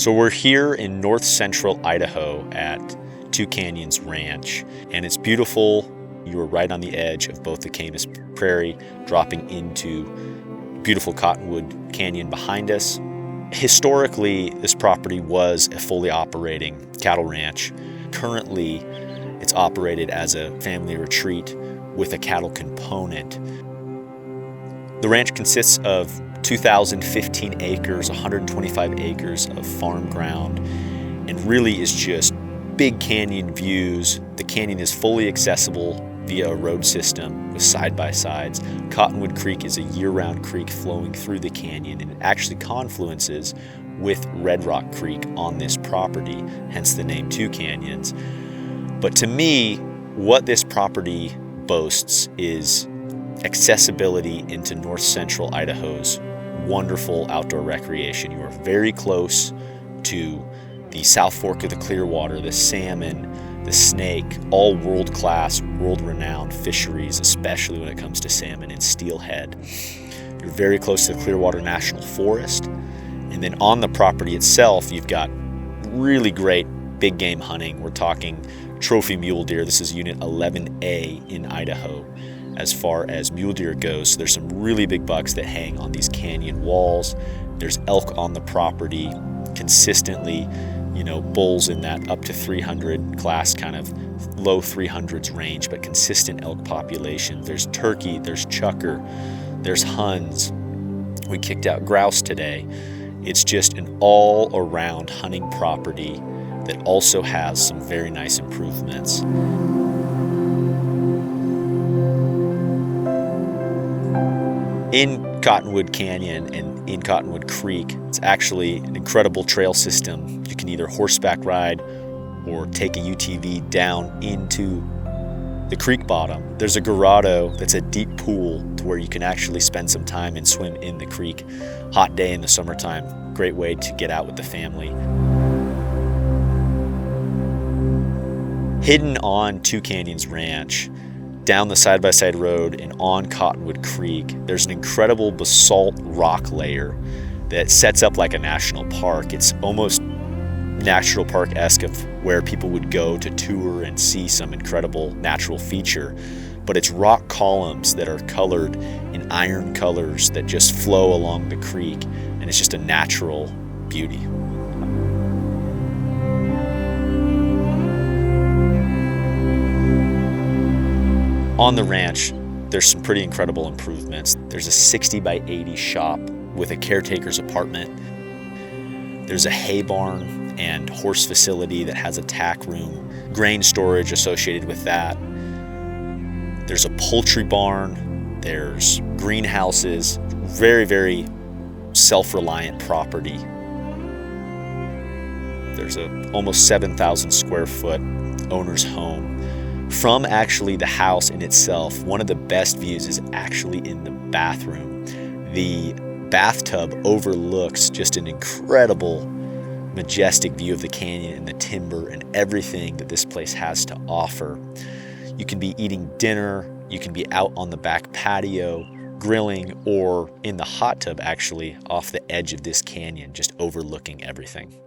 So we're here in north central Idaho at Two Canyons Ranch, and it's beautiful. You are right on the edge of both the Kamiah Prairie, dropping into beautiful Cottonwood Canyon behind us. Historically, this property was a fully operating cattle ranch. Currently, it's operated as a family retreat with a cattle component. The ranch consists of 2,015 acres, 125 acres of farm ground, and really is just big canyon views. The canyon is fully accessible via a road system with side-by-sides. Cottonwood Creek is a year-round creek flowing through the canyon, and it actually confluences with Red Rock Creek on this property, hence the name Two Canyons. But to me, what this property boasts is accessibility into north central Idaho's wonderful outdoor recreation. You are very close to the South Fork of the Clearwater, the salmon, the snake, all world-class, world-renowned fisheries, especially when it comes to salmon and steelhead. You're very close to the Clearwater National Forest. And then on the property itself, you've got really great big game hunting. We're talking trophy mule deer. This is Unit 11A in Idaho as far as mule deer goes. So there's some really big bucks that hang on these canyon walls. There's elk on the property consistently, bulls in that up to 300 class, kind of low 300s range, but consistent elk population. There's turkey, there's chukar, there's huns. We kicked out grouse today. It's just an all-around hunting property that also has some very nice improvements. In Cottonwood Canyon and in Cottonwood Creek, it's actually an incredible trail system. You can either horseback ride or take a UTV down into the creek bottom. There's a grotto that's a deep pool to where you can actually spend some time and swim in the creek. Hot day in the summertime, great way to get out with the family. Hidden on Two Canyons Ranch, down the side-by-side road and on Cottonwood Creek, there's an incredible basalt rock layer that sets up like a national park. It's almost national park-esque of where people would go to tour and see some incredible natural feature. But it's rock columns that are colored in iron colors that just flow along the creek, and it's just a natural beauty. On the ranch, there's some pretty incredible improvements. There's a 60 by 80 shop with a caretaker's apartment. There's a hay barn and horse facility that has a tack room, grain storage associated with that. There's a poultry barn, there's greenhouses, very, very self-reliant property. There's a almost 7,000 square foot owner's home. From actually the house in itself, one of the best views is actually in the bathroom. The bathtub overlooks just an incredible, majestic view of the canyon and the timber and everything that this place has to offer. You can be eating dinner, you can be out on the back patio, grilling, or in the hot tub actually off the edge of this canyon, just overlooking everything.